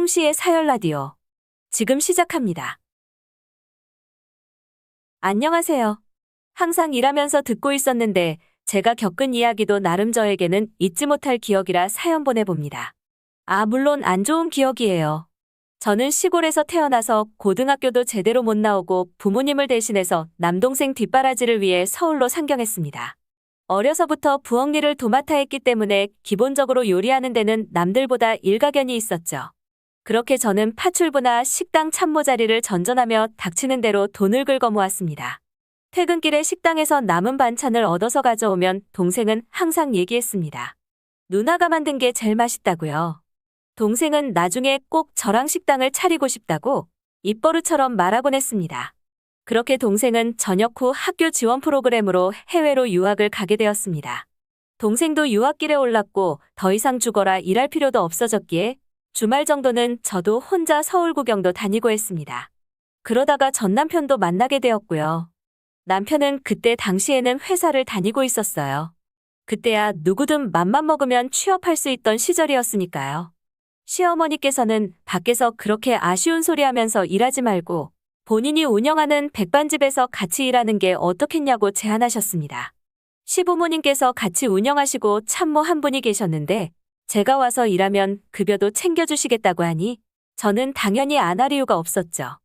송시의 사열 라디오. 지금 시작합니다. 안녕하세요. 항상 일하면서 듣고 있었는데 제가 겪은 이야기도 나름 저에게는 잊지 못할 기억이라 사연 보내봅니다. 물론 안 좋은 기억이에요. 저는 시골에서 태어나서 고등학교도 제대로 못 나오고 부모님을 대신해서 남동생 뒷바라지를 위해 서울로 상경했습니다. 어려서부터 부엌 일을 도맡아 했기 때문에 기본적으로 요리하는 데는 남들보다 일가견이 있었죠. 그렇게 저는 파출부나 식당 참모 자리를 전전하며 닥치는 대로 돈을 긁어 모았습니다. 퇴근길에 식당에서 남은 반찬을 얻어서 가져오면 동생은 항상 얘기했습니다. 누나가 만든 게 제일 맛있다고요. 동생은 나중에 꼭 저랑 식당을 차리고 싶다고 입버릇처럼 말하곤 했습니다. 그렇게 동생은 전역 후 학교 지원 프로그램으로 해외로 유학을 가게 되었습니다. 동생도 유학길에 올랐고 더 이상 죽어라 일할 필요도 없어졌기에 주말 정도는 저도 혼자 서울 구경도 다니고 했습니다. 그러다가 전 남편도 만나게 되었고요. 남편은 그때 당시에는 회사를 다니고 있었어요. 그때야 누구든 맘만 먹으면 취업할 수 있던 시절이었으니까요. 시어머니께서는 밖에서 그렇게 아쉬운 소리 하면서 일하지 말고 본인이 운영하는 백반집에서 같이 일하는 게 어떻겠냐고 제안하셨습니다. 시부모님께서 같이 운영하시고 참모 한 분이 계셨는데 제가 와서 일하면 급여도 챙겨주시겠다고 하니 저는 당연히 안 할 이유가 없었죠.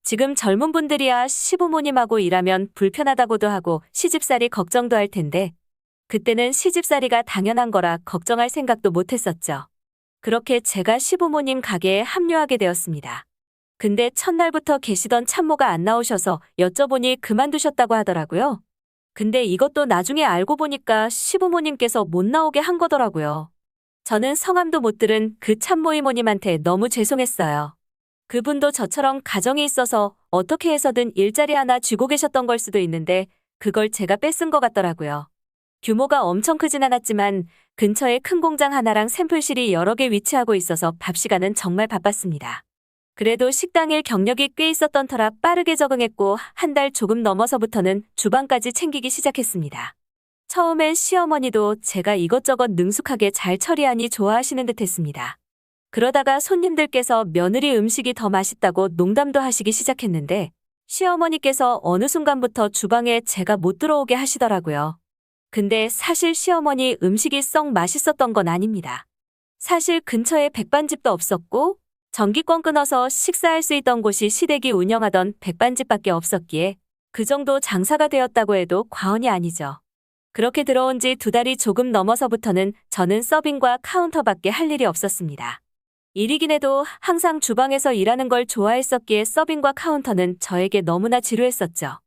지금 젊은 분들이야 시부모님하고 일하면 불편하다고도 하고 시집살이 걱정도 할 텐데 그때는 시집살이가 당연한 거라 걱정할 생각도 못했었죠. 그렇게 제가 시부모님 가게에 합류하게 되었습니다. 근데 첫날부터 계시던 참모가 안 나오셔서 여쭤보니 그만두셨다고 하더라고요. 근데 이것도 나중에 알고 보니까 시부모님께서 못 나오게 한 거더라고요. 저는 성함도 못 들은 그 참모 이모님한테 너무 죄송했어요. 그분도 저처럼 가정이 있어서 어떻게 해서든 일자리 하나 쥐고 계셨던 걸 수도 있는데 그걸 제가 뺏은 것 같더라고요. 규모가 엄청 크진 않았지만 근처에 큰 공장 하나랑 샘플실이 여러 개 위치하고 있어서 밥 시간은 정말 바빴습니다. 그래도 식당 일 경력이 꽤 있었던 터라 빠르게 적응했고 한 달 조금 넘어서부터는 주방까지 챙기기 시작했습니다. 처음엔 시어머니도 제가 이것저것 능숙하게 잘 처리하니 좋아하시는 듯 했습니다. 그러다가 손님들께서 며느리 음식이 더 맛있다고 농담도 하시기 시작했는데 시어머니께서 어느 순간부터 주방에 제가 못 들어오게 하시더라고요. 근데 사실 시어머니 음식이 썩 맛있었던 건 아닙니다. 사실 근처에 백반집도 없었고 전기권 끊어서 식사할 수 있던 곳이 시댁이 운영하던 백반집밖에 없었기에 그 정도 장사가 되었다고 해도 과언이 아니죠. 그렇게 들어온 지 2달이 조금 넘어서부터는 저는 서빙과 카운터밖에 할 일이 없었습니다. 일이긴 해도 항상 주방에서 일하는 걸 좋아했었기에 서빙과 카운터는 저에게 너무나 지루했었죠.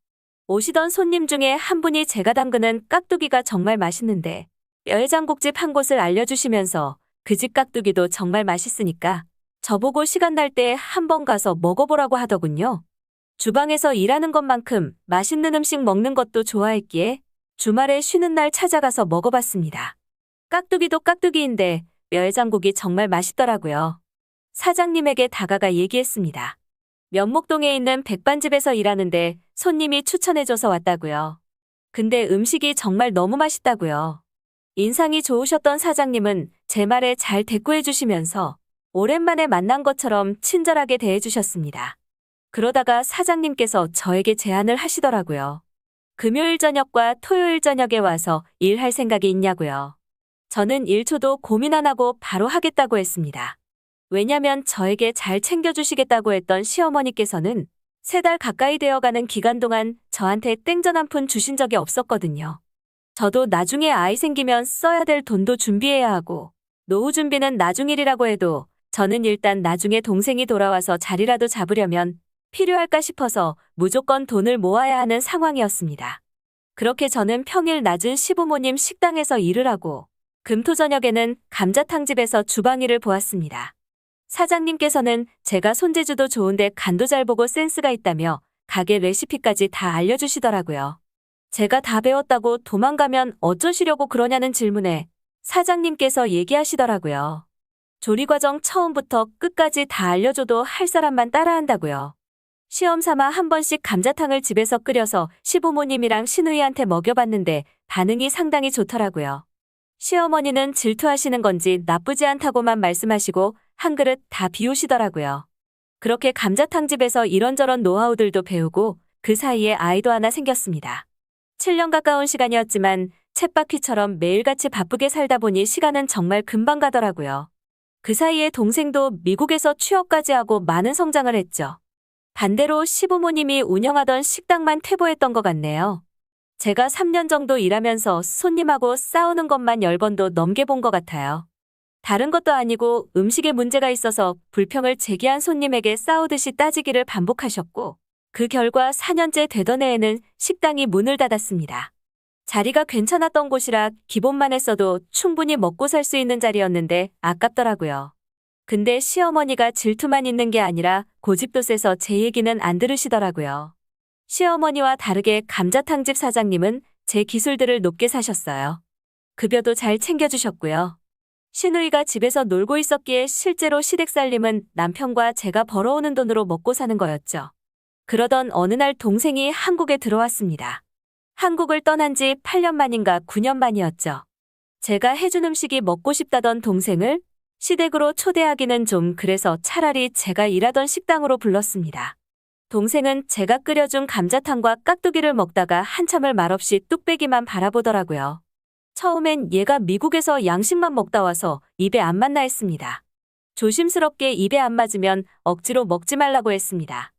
오시던 손님 중에 한 분이 제가 담그는 깍두기가 정말 맛있는데 뼈해장국집 한 곳을 알려주시면서 그 집 깍두기도 정말 맛있으니까 저보고 시간 날 때 한번 가서 먹어보라고 하더군요. 주방에서 일하는 것만큼 맛있는 음식 먹는 것도 좋아했기에 주말에 쉬는 날 찾아가서 먹어봤습니다. 깍두기도 깍두기인데 뼈해장국이 정말 맛있더라고요. 사장님에게 다가가 얘기했습니다. 면목동에 있는 백반집에서 일하는데 손님이 추천해줘서 왔다고요. 근데 음식이 정말 너무 맛있다고요. 인상이 좋으셨던 사장님은 제 말에 잘 대꾸해주시면서 오랜만에 만난 것처럼 친절하게 대해주셨습니다. 그러다가 사장님께서 저에게 제안을 하시더라고요. 금요일 저녁과 토요일 저녁에 와서 일할 생각이 있냐고요. 저는 1초도 고민 안 하고 바로 하겠다고 했습니다. 왜냐면 저에게 잘 챙겨주시겠다고 했던 시어머니께서는 3달 가까이 되어가는 기간 동안 저한테 땡전 한 푼 주신 적이 없었거든요. 저도 나중에 아이 생기면 써야 될 돈도 준비해야 하고 노후 준비는 나중 일이라고 해도 저는 일단 나중에 동생이 돌아와서 자리라도 잡으려면 필요할까 싶어서 무조건 돈을 모아야 하는 상황이었습니다. 그렇게 저는 평일 낮은 시부모님 식당에서 일을 하고 금토 저녁에는 감자탕집에서 주방 일을 보았습니다. 사장님께서는 제가 손재주도 좋은데 간도 잘 보고 센스가 있다며 가게 레시피까지 다 알려주시더라고요. 제가 다 배웠다고 도망가면 어쩌시려고 그러냐는 질문에 사장님께서 얘기하시더라고요. 조리 과정 처음부터 끝까지 다 알려줘도 할 사람만 따라한다고요. 시험 삼아 한 번씩 감자탕을 집에서 끓여서 시부모님이랑 시누이한테 먹여봤는데 반응이 상당히 좋더라고요. 시어머니는 질투하시는 건지 나쁘지 않다고만 말씀하시고 한 그릇 다 비우시더라고요. 그렇게 감자탕집에서 이런저런 노하우들도 배우고 그 사이에 아이도 하나 생겼습니다. 7년 가까운 시간이었지만 쳇바퀴처럼 매일같이 바쁘게 살다 보니 시간은 정말 금방 가더라고요. 그 사이에 동생도 미국에서 취업까지 하고 많은 성장을 했죠. 반대로 시부모님이 운영하던 식당만 퇴보했던 것 같네요. 제가 3년 정도 일하면서 손님하고 싸우는 것만 10번도 넘게 본 것 같아요. 다른 것도 아니고 음식에 문제가 있어서 불평을 제기한 손님에게 싸우듯이 따지기를 반복하셨고, 그 결과 4년째 되던 해에는 식당이 문을 닫았습니다. 자리가 괜찮았던 곳이라 기본만 했어도 충분히 먹고 살 수 있는 자리였는데 아깝더라고요. 근데 시어머니가 질투만 있는 게 아니라 고집도 세서 제 얘기는 안 들으시더라고요. 시어머니와 다르게 감자탕집 사장님은 제 기술들을 높게 사셨어요. 급여도 잘 챙겨주셨고요. 시누이가 집에서 놀고 있었기에 실제로 시댁살림은 남편과 제가 벌어오는 돈으로 먹고 사는 거였죠. 그러던 어느 날 동생이 한국에 들어왔습니다. 한국을 떠난 지 8년 만인가 9년 만이었죠. 제가 해준 음식이 먹고 싶다던 동생을 시댁으로 초대하기는 좀 그래서 차라리 제가 일하던 식당으로 불렀습니다. 동생은 제가 끓여준 감자탕과 깍두기를 먹다가 한참을 말없이 뚝배기만 바라보더라고요. 처음엔 얘가 미국에서 양식만 먹다 와서 입에 안 맞나 했습니다. 조심스럽게 입에 안 맞으면 억지로 먹지 말라고 했습니다.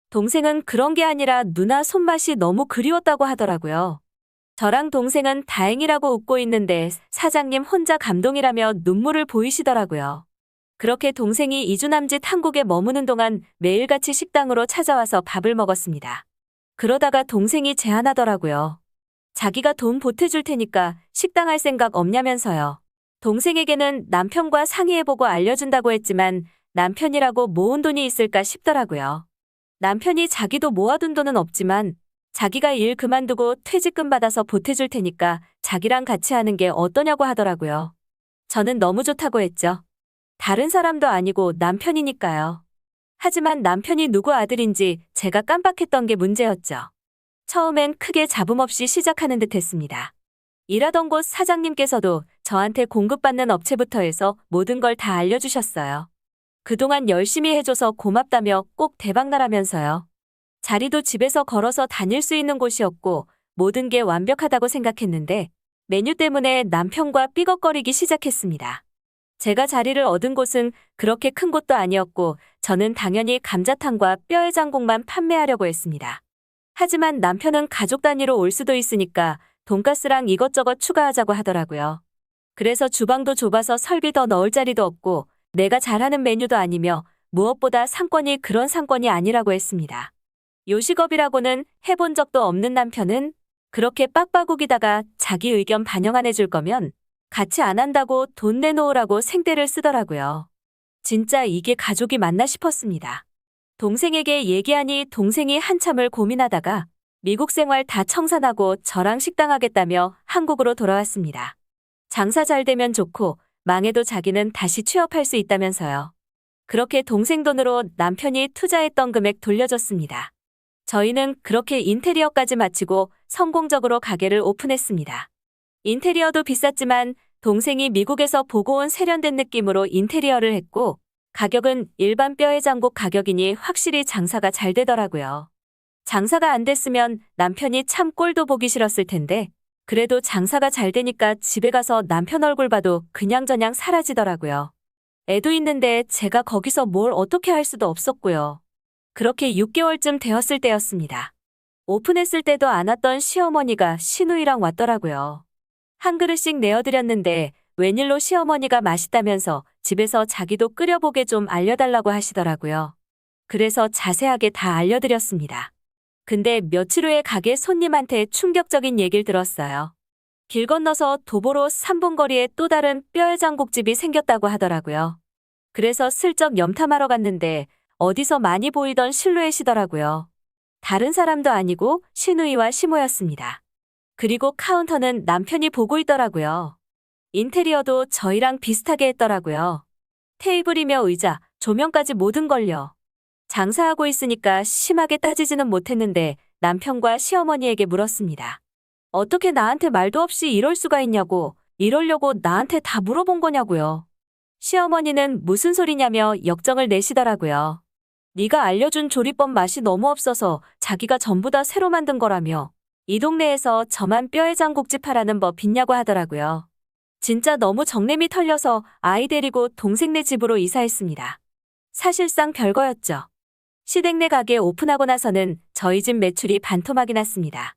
동생은 그런 게 아니라 누나 손맛이 너무 그리웠다고 하더라고요. 저랑 동생은 다행이라고 웃고 있는데 사장님 혼자 감동이라며 눈물을 보이시더라고요. 그렇게 동생이 2주 남짓 한국에 머무는 동안 매일같이 식당으로 찾아와서 밥을 먹었습니다. 그러다가 동생이 제안하더라고요. 자기가 돈 보태줄 테니까 식당 할 생각 없냐면서요. 동생에게는 남편과 상의해보고 알려준다고 했지만 남편이라고 모은 돈이 있을까 싶더라고요. 남편이 자기도 모아둔 돈은 없지만 자기가 일 그만두고 퇴직금 받아서 보태줄 테니까 자기랑 같이 하는 게 어떠냐고 하더라고요. 저는 너무 좋다고 했죠. 다른 사람도 아니고 남편이니까요. 하지만 남편이 누구 아들인지 제가 깜빡했던 게 문제였죠. 처음엔 크게 잡음 없이 시작하는 듯 했습니다. 일하던 곳 사장님께서도 저한테 공급받는 업체부터 해서 모든 걸 다 알려주셨어요. 그동안 열심히 해줘서 고맙다며 꼭 대박나라면서요. 자리도 집에서 걸어서 다닐 수 있는 곳이었고 모든 게 완벽하다고 생각했는데 메뉴 때문에 남편과 삐걱거리기 시작했습니다. 제가 자리를 얻은 곳은 그렇게 큰 곳도 아니었고 저는 당연히 감자탕과 뼈해장국만 판매하려고 했습니다. 하지만 남편은 가족 단위로 올 수도 있으니까 돈가스랑 이것저것 추가하자고 하더라고요. 그래서 주방도 좁아서 설비 더 넣을 자리도 없고 내가 잘하는 메뉴도 아니며 무엇보다 상권이 그런 상권이 아니라고 했습니다. 요식업이라고는 해본 적도 없는 남편은 그렇게 빡빡우기다가 자기 의견 반영 안 해줄 거면 같이 안 한다고 돈 내놓으라고 생떼를 쓰더라고요. 진짜 이게 가족이 맞나 싶었습니다. 동생에게 얘기하니 동생이 한참을 고민하다가 미국 생활 다 청산하고 저랑 식당 하겠다며 한국으로 돌아왔습니다. 장사 잘 되면 좋고 망해도 자기는 다시 취업할 수 있다면서요. 그렇게 동생 돈으로 남편이 투자했던 금액 돌려줬습니다. 저희는 그렇게 인테리어까지 마치고 성공적으로 가게를 오픈했습니다. 인테리어도 비쌌지만 동생이 미국에서 보고 온 세련된 느낌으로 인테리어를 했고 가격은 일반 뼈해장국 가격이니 확실히 장사가 잘 되더라고요. 장사가 안 됐으면 남편이 참 꼴도 보기 싫었을 텐데 그래도 장사가 잘 되니까 집에 가서 남편 얼굴 봐도 그냥저냥 사라지더라고요. 애도 있는데 제가 거기서 뭘 어떻게 할 수도 없었고요. 그렇게 6개월쯤 되었을 때였습니다. 오픈했을 때도 안 왔던 시어머니가 시누이랑 왔더라고요. 한 그릇씩 내어드렸는데 웬일로 시어머니가 맛있다면서 집에서 자기도 끓여보게 좀 알려달라고 하시더라고요. 그래서 자세하게 다 알려드렸습니다. 근데 며칠 후에 가게 손님한테 충격적인 얘기를 들었어요. 길 건너서 도보로 3분 거리에 또 다른 뼈해장국집이 생겼다고 하더라고요. 그래서 슬쩍 염탐하러 갔는데 어디서 많이 보이던 실루엣이더라고요. 다른 사람도 아니고 시누이와 시모였습니다. 그리고 카운터는 남편이 보고 있더라고요. 인테리어도 저희랑 비슷하게 했더라고요. 테이블이며 의자, 조명까지 모든 걸요. 장사하고 있으니까 심하게 따지지는 못했는데 남편과 시어머니에게 물었습니다. 어떻게 나한테 말도 없이 이럴 수가 있냐고, 이러려고 나한테 다 물어본 거냐고요. 시어머니는 무슨 소리냐며 역정을 내시더라고요. 네가 알려준 조리법 맛이 너무 없어서 자기가 전부 다 새로 만든 거라며 이 동네에서 저만 뼈에 장국집 하라는 법 있냐고 하더라고요. 진짜 너무 정냄이 털려서 아이 데리고 동생네 집으로 이사했습니다. 사실상 별거였죠. 시댁네 가게 오픈하고 나서는 저희 집 매출이 반토막이 났습니다.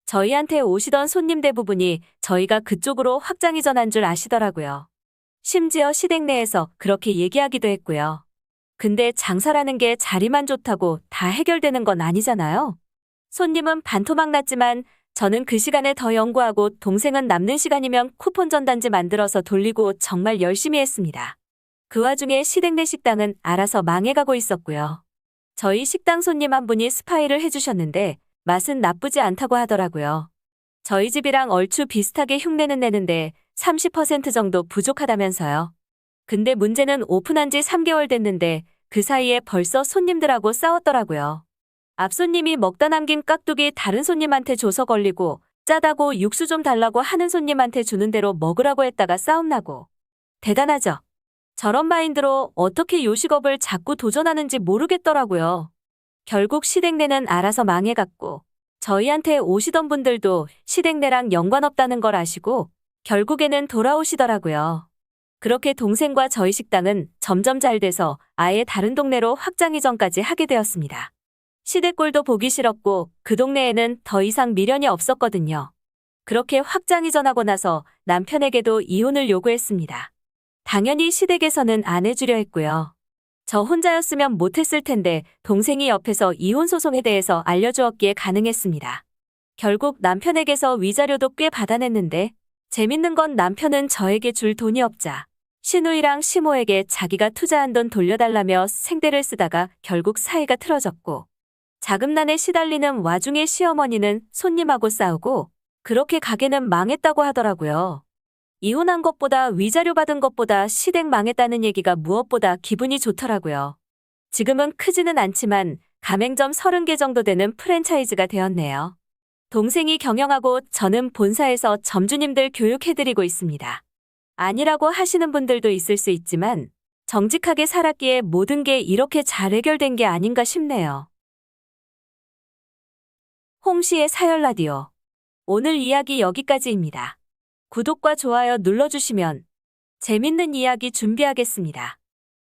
저희한테 오시던 손님 대부분이 저희가 그쪽으로 확장 이전한 줄 아시더라고요. 심지어 시댁 내에서 그렇게 얘기하기도 했고요. 근데 장사라는 게 자리만 좋다고 다 해결되는 건 아니잖아요. 손님은 반토막 났지만 저는 그 시간에 더 연구하고 동생은 남는 시간이면 쿠폰 전단지 만들어서 돌리고 정말 열심히 했습니다. 그 와중에 시댁 내 식당은 알아서 망해가고 있었고요. 저희 식당 손님 한 분이 스파이를 해주셨는데 맛은 나쁘지 않다고 하더라고요. 저희 집이랑 얼추 비슷하게 흉내는 내는데 30% 정도 부족하다면서요. 근데 문제는 오픈한 지 3개월 됐는데 그 사이에 벌써 손님들하고 싸웠더라고요. 앞 손님이 먹다 남긴 깍두기 다른 손님한테 줘서 걸리고 짜다고 육수 좀 달라고 하는 손님한테 주는 대로 먹으라고 했다가 싸움 나고. 대단하죠? 저런 마인드로 어떻게 요식업을 자꾸 도전하는지 모르겠더라고요. 결국 시댁내는 알아서 망해갔고 저희한테 오시던 분들도 시댁내랑 연관없다는 걸 아시고 결국에는 돌아오시더라고요. 그렇게 동생과 저희 식당은 점점 잘 돼서 아예 다른 동네로 확장 이전까지 하게 되었습니다. 시댁 꼴도 보기 싫었고 그 동네에는 더 이상 미련이 없었거든요. 그렇게 확장 이전하고 나서 남편에게도 이혼을 요구했습니다. 당연히 시댁에서는 안 해주려 했고요. 저 혼자였으면 못했을 텐데 동생이 옆에서 이혼 소송에 대해서 알려주었기에 가능했습니다. 결국 남편에게서 위자료도 꽤 받아냈는데 재밌는 건 남편은 저에게 줄 돈이 없자 시누이랑 시모에게 자기가 투자한 돈 돌려달라며 생대를 쓰다가 결국 사이가 틀어졌고 자금난에 시달리는 와중에 시어머니는 손님하고 싸우고 그렇게 가게는 망했다고 하더라고요. 이혼한 것보다 위자료 받은 것보다 시댁 망했다는 얘기가 무엇보다 기분이 좋더라고요. 지금은 크지는 않지만 가맹점 30개 정도 되는 프랜차이즈가 되었네요. 동생이 경영하고 저는 본사에서 점주님들 교육해드리고 있습니다. 아니라고 하시는 분들도 있을 수 있지만 정직하게 살았기에 모든 게 이렇게 잘 해결된 게 아닌가 싶네요. 홍시의 사열라디오. 오늘 이야기 여기까지입니다. 구독과 좋아요 눌러주시면 재밌는 이야기 준비하겠습니다.